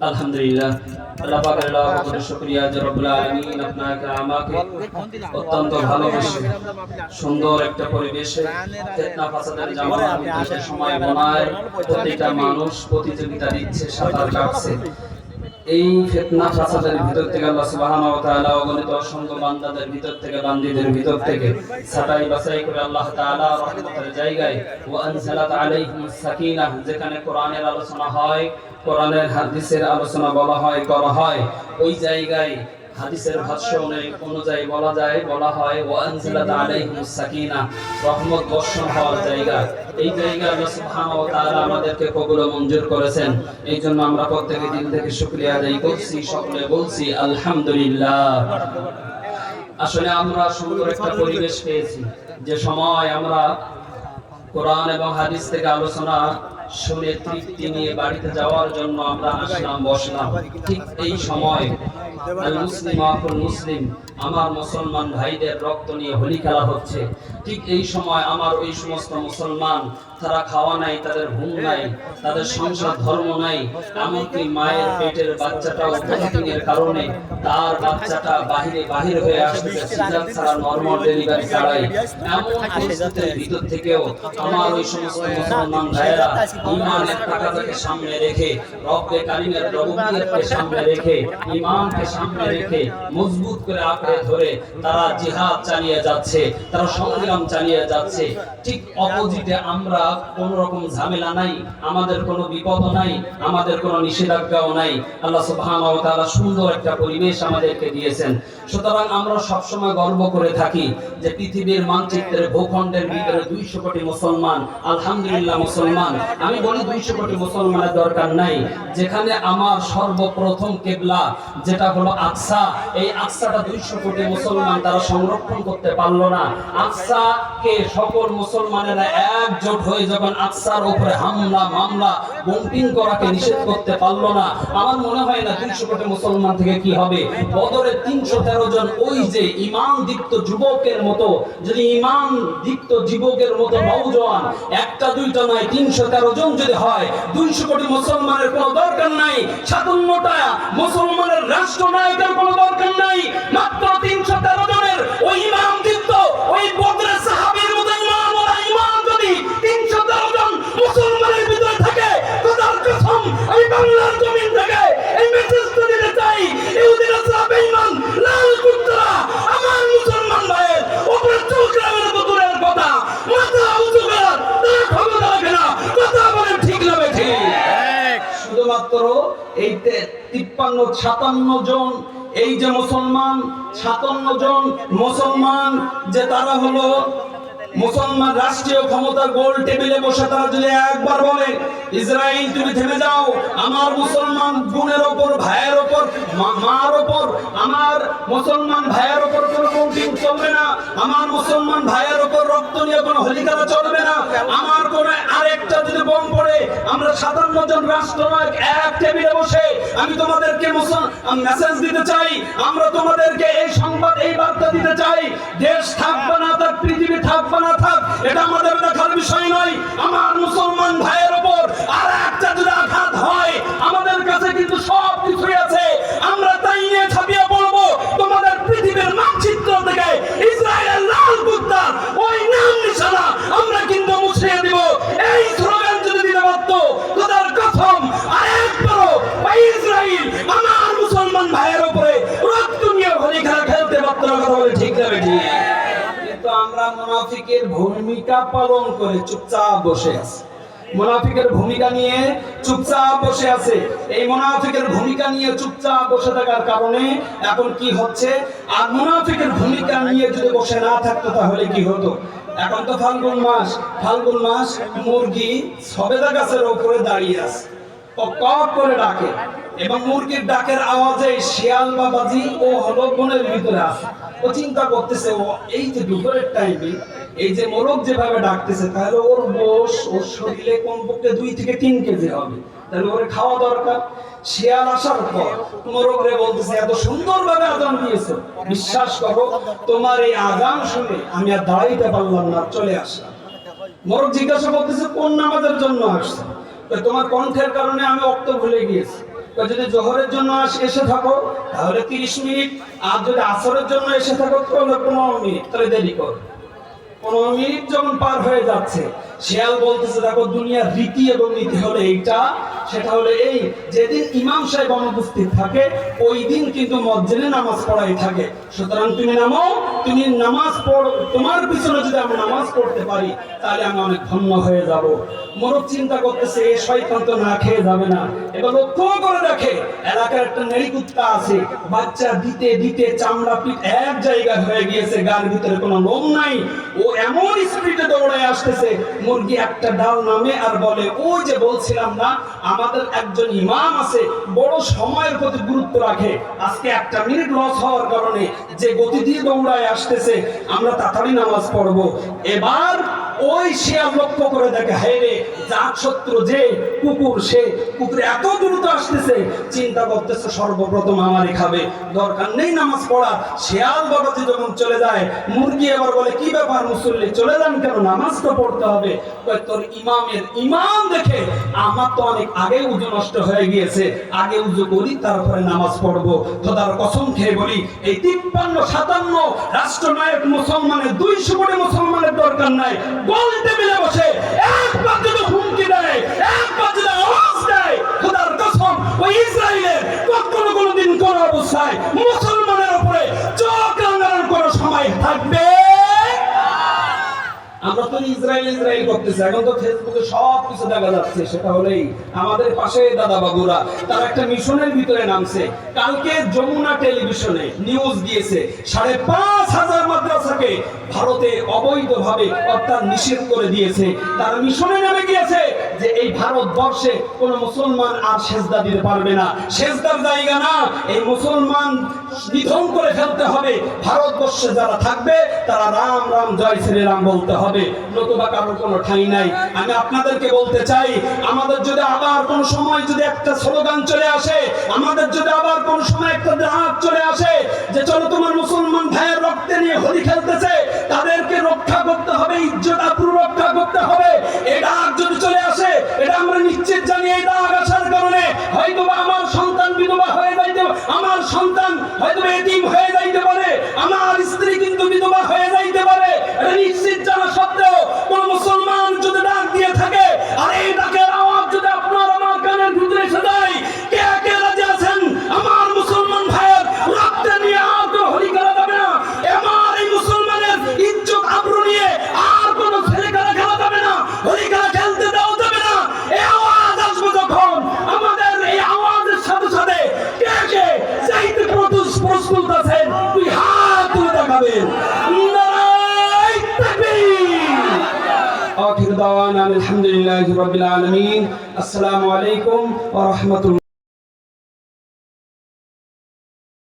আলহামদুলিল্লাহ, আল্লাহ পাকের লাখ শুকরিয়া যে রব্বুল আলামিন আপনাকে আমাকে অত্যন্ত ভালোবেসে সুন্দর একটা পরিবেশে ফিতনা ফাসাদের জামানাতে সময় বানায় প্রতিটা মানুষ প্রতিযোগিতা দিচ্ছে, সাঁতার কাটছে। এই ফিতনা ফাসাদের ভিতর থেকে আল্লাহ সুবহানাহু ওয়া তাআলা অগণিত অসংখ্য বান্দাদের ভিতর থেকে, বান্দীদের ভিতর থেকে ছাঁটাই বাছাই করে আল্লাহ তাআলা রহমতের জায়গায় ওয়া আনজালাত আলাইহিমুস সাকিনাহ, যেখানে কোরআনের আলোচনা হয়, কোরআনের হাদিসের আলোচনা বলা হয়, করা হয়, ওই জায়গায় হাদিসের ভাষ্য অনুযায়ী বলা হয় ওয়া আনজালাত আলাইহিমুস সাকিনাহ, রহমত বর্ষণ হওয়ার জায়গা। এই জায়গা আল্লাহ সুবহানাহু ওয়া তাআলা আমাদেরকে কবুল ও মঞ্জুর করেছেন। এই জন্য আমরা প্রত্যেকে দিল থেকে শুকরিয়া আদায় করছি, সকলে বলছি আলহামদুলিল্লাহ। আসলে আমরা সুন্দর একটা পরিবেশ পেয়েছি, যে সময় আমরা কোরআন এবং হাদিস থেকে আলোচনা শুনে তৃপ্তি নিয়ে বাড়িতে যাওয়ার জন্য আমরা আসলাম, বসলাম। ঠিক এই সময় আল মুসলিম আকুল মুসলিম, আমার মুসলমান ভাইদের রক্ত নিয়ে হোলি খেলা হচ্ছে। ঠিক এই সময় আমার ওই সমস্ত মুসলমান, তারা খাওয়া নাই, তাদের ঘুম নাই, তাদের সংসার ধর্ম নাই, এমনকি মায়ের পেটের বাচ্চাটা উপস্থিতির কারণে তার বাচ্চাটা বাহির হয়ে আসছে সিজার ছাড়া, নরমাল ডেলিভারি ছাড়াই। এমন পরিস্থিতির ভিতর থেকেও আমার ওই সমস্ত মুসলমান ভাইয়েরা ঈমানের তাকাজাকে সামনে রেখে, রব্বে কারীমের রব্বিয়তকে সামনে রেখে, ঈমানকে সামনে রেখে মজবুত করে আঁকড়ে ধরে তারা জিহাদ চালিয়ে যাচ্ছে, তারা সংগ্রাম চালিয়ে যাচ্ছে। ঠিক অপোজিটে আমরা কোন রকম ঝামেলা নাই, আমাদের কোনো বিপদ নাই, আমাদের কোনো নিষেধাজ্ঞাও নাই। আল্লাহ সুবহানাহু ওয়া তাআলা সুন্দর একটা পরিবেশ আমাদেরকে দিয়েছেন। সুতরাং আমরা সবসময় গর্ব করে থাকি যে পৃথিবীর মানচিত্রের ভূখণ্ডের ভিতরে 200 কোটি মুসলমান, আলহামদুলিল্লাহ মুসলমান। আমি বলি 200 কোটি মুসলমানের দরকার নাই, যেখানে আমার সর্বপ্রথম কিবলা যেটা হলো আকসা, এই আকসাটা 200 কোটি মুসলমান তারা সংরক্ষণ করতে পারলো না। আকসাকে সকল মুসলমানেরা একজোট হয়ে যখন আকসার উপরে হামলা মামলা বোম্পিং করাকে নিষেধ করতে পারলো না, আমার মনে হয় না 200 কোটি মুসলমান থেকে কি হবে। বদরে 313 জন ওই যে ঈমান দীপ্ত যুবকের মতো, যদি ঈমান দীপ্ত যুবকের মতো নওজোয়ান একটা দুইটা নয় 313 জন যদি হয়, 200 কোটি মুসলমানের কোনো দরকার নাই, 57টা মুসলমানের রাষ্ট্রনায়কের কোনো দরকার নাই। মাত্র 313 জনের ওই ঈমান দীপ্ত ওই বদরের সাহাবীর মতো ঈমান যদি 313 জন মুসলমানের ভিতরে থাকে, খোদার কসম আমি বাংলার জমিন থেকে এই মেসেজটা দিতে চাই, ইহুদিরা সাহাবে ঈমান লাল কুত্তা আমার মুসলমান ভাইয়ের উপরে চোখ রাখার মতো দূরের কথা, মাথা উঁচু করার তারা ক্ষমতা রাখে না। কথা বলেন ঠিক না ঠিক? শুধুমাত্র এই 53-57 জন এই যে মুসলমান, 57 জন মুসলমান যে তারা হলো মুসলমান রাষ্ট্রীয় ক্ষমতার গোল টেবিলে বসে, তারা যদি একবার বলে ইসরায়েল তুমি থেমে যাও, আমার মুসলমান বোনের ওপর, ভাইয়ের ওপর, মার ওপর, আমার মুসলমান ভাইয়ের ওপর কোনো বোম্বিং চলবে না, আমার মুসলমান ভাইয়ের ওপর রক্ত নিয়ে কোনো হোলি খেলা চলবে না, আমার কোন আরেকটা যদি বোম পড়ে, আমরা 57 জন রাষ্ট্রনায়ক এক টেবিলে বসে আমি তোমাদেরকে মেসেজ দিতে চাই, আমরা তোমাদেরকে এই সংবাদ, এই বার্তা দিতে চাই, দেশ থাকবে না থাক, পৃথিবী থাকবে না থাক, এটা আমাদের দেখার বিষয় নয়। আমার মুসলমান ভাইয়ের ওপর আর একটা যদি আঘাত হয়, আমাদের কাছে কিন্তু সব কিছুই আছে, আমরা তাই নিয়ে ছাপিয়ে পড়বো তোমাদের পৃথিবীর মানচিত্র থেকে ইসরায়েলের লাল কুত্তা ওই নাম নিশানা আমরা কিন্তু মুছিয়ে দিব। এই স্লোগান যদি দিতে পারতো, খোদার কসম আরেকবারও ইসরায়েল আমার মুসলমান ভাইয়ের উপরে রক্ত নিয়ে হোলি খেলা খেলতে পারতো না। কথা বলে ঠিক যাবে ঠিক? কিন্তু আমরা মুনাফিকের ভূমিকা পালন করে চুপচাপ বসে আছি, মুনাফিকের ভূমিকা নিয়ে চুপচাপ বসে আছে। এই মুনাফিকের ভূমিকা নিয়ে চুপচাপ বসে থাকার কারণে এখন কি হচ্ছে, আর মুনাফিকের ভূমিকা নিয়ে যদি বসে না থাকতো তাহলে কি হতো? এখন তো ফাল্গুন মাস, মুরগি সবেদা গাছের উপরে দাঁড়িয়ে আছে, কক করে ডাকে, এবং মুরগির ডাকের আওয়াজে শিয়াল বা বাজি ও হলো বনের ভিতরে আছে। ও চিন্তা করতেছে, ও এই যে দুপুরের টাইমে এই যে মোরগ যেভাবে ডাকতেছে, তাহলে ওর গোশ ওর শরীরে কমপক্ষে 2 থেকে 3 কেজি হবে, তাহলে ওর খাওয়া দরকার। শিয়াল আসার পর মোরগ রে বলতেছে, এত সুন্দরভাবে আজান দিয়েছে, বিশ্বাস করো তোমার এই আজান শুনে আমি আর দাঁড়াইতে পারলাম না, চলে আসলাম। মোরগ জিজ্ঞাসা করতেছে কোন নামাজের জন্য আসছে? তোমার কণ্ঠের কারণে আমি অক্ত ভুলে গিয়েছি। যদি জোহরের জন্য এসে থাকো তাহলে 30 মিনিট, আর যদি আসরের জন্য এসে থাকো তাহলে 15 মিনিট, তাহলে দেরি করো। 15 মিনিট যখন পার হয়ে যাচ্ছে, শিয়াল বলতেছে দেখো দুনিয়ার রীতি এবং নীতি হলো এইটা, সেটা হলো এই, যেদিন ইমাম সাহেব অনুপস্থিত থাকে ওই দিন কিন্তু মসজিদে নামাজ পড়াই থাকে। সুতরাং তুমি নামো, তুমি নামাজ পড়ো, তোমার পিছনে যদি আমি নামাজ পড়তে পারি তাহলে আমি অনেক ধন্য হয়ে যাব। মোরক চিন্তা করতেছে এই শয়তান তো না খেয়ে যাবে না। এবার লক্ষ্য করে দেখে এলাকার একটা নেড়ি কুত্তা আছে, বাচ্চা দিতে দিতে চামড়া পিঠ এক জায়গায় হয়ে গিয়েছে, গার ভিতরে কোনো লোম নাই। ও এমন স্পিডে দৌড়ায় আসতেছে, মুরগি একটা ডাল নামে আর বলে ওই যে বলছিলাম না আমাদের একজন ইমাম আছে বড় সময়ের প্রতি গুরুত্ব রাখে, আজকে 1 মিনিট লস হওয়ার কারণে যে গতি দিয়ে দৌড়ায় আসতেছে আমরা তাড়াতাড়ি নামাজ পড়বো। এবার ওই শিয়াল লক্ষ্য করে দেখে হায় রে জাত শত্রু যে কুকুর, সে কুকুর এত দ্রুত আসতেছে, চিন্তা করতেছে সর্বপ্রথম আমারই খাবে, দরকার নেই নামাজ পড়া। শিয়াল বাবাজি যখন চলে যায়, মুরগি এবার বলে কি ব্যাপার মুসল্লি চলে যান কেন, নামাজ তো পড়তে হবে। তোর ইমামের ইমাম দেখে আমার তো অনেক আগে উজু নষ্ট হয়ে গিয়েছে, আগে উজু করি তারপরে নামাজ পড়বো। খোদার কসম খেয়ে বলি এই 53-57 রাষ্ট্রনায়ক মুসলমানের 200 কোটি মুসলমানের দরকার নাই, গোল টেবিলে বসে একবার যদি হুমকি দেয়, একবার যদি আওয়াজ দেয়, খোদার কসম ওই ইসরায়েলের কখনো কোনোদিন কোন অবস্থায় মুসলমানের উপরে চোখ রাঙানোর কোনো সময় থাকবে। আমরা তো ইসরায়েল করতেছি, এখন তো ফেসবুকে সব কিছু দেখা যাচ্ছে। সেটা হলেই আমাদের পাশে দাদা বাবুরা তারা একটা মিশনের ভিতরে নামছে। কালকে যমুনা টেলিভিশনে নিউজ দিয়েছে 5,500 মাদ্রাসাকে ভারতে অবৈধভাবে অর্থাৎ নিষেধ করে দিয়েছে। তারা মিশনে নেমে গিয়েছে যে এই ভারতবর্ষে কোনো মুসলমান আর সেজদা দিতে পারবে না, সেজদার জায়গা না, এই মুসলমান নিধন করে ফেলতে হবে। ভারতবর্ষে যারা থাকবে তারা রাম রাম জয় শ্রীরাম বলতে হবে, নতুবা কারোর কোনো ঠাঁই নাই। আমি আপনাদেরকে বলতে চাই আমাদের যদি আবার কোনো সময় যদি একটা স্লোগান চলে আসে, আমাদের যদি আবার কোনো সময় একটা ডাক চলে আসে যে চলো তোমার মুসলমান ভাইয়ের রক্তে নিয়ে হোলি খেলতেছে, তাদেরকে রক্ষা করতে হবে, ইজ্জত আবরু রক্ষা করতে হবে, এই ডাক যদি চলে আসে, এটা আমরা নিশ্চিত জানি এই ডাক আসার কারণে হয়তো আমার সন্তান বিধবা হয়ে যাইতে, আমার সন্তান হয়তো এতিম হয়ে যাইতে পারে, আমার স্ত্রী কিন্তু বিধবা হয়ে যাইতে পারে। এটা নিশ্চিত জানা সত্ত্বেও কোন মুসলমান যদি ডাক দিয়ে থাকে আর এই ডাকের আওয়াজ যদি আপনার আমার কানের ভিতরে এসে যায়, কে কে রাজি আছেন আমার মুসলমান ভাইয়ের রক্তে নিয়ে আর কোনো হোলি খেলা যাবে না, আমার এই মুসলমানের ইজ্জত আবরু নিয়ে আর কোনো ছেলে খেলা খেলা যাবে না, হোলি খেলা খেলতে দেওয়া যাবে না। এই আওয়াজ আসবে যখন আমাদের এই আওয়াজের সাথে সাথে কে কে চাইতে প্রস্তুত আছেন তুই হাত তুলে দেখাবেন। آخر دعوانا الحمد لله رب العالمين. السلام عليكم ورحمة الله.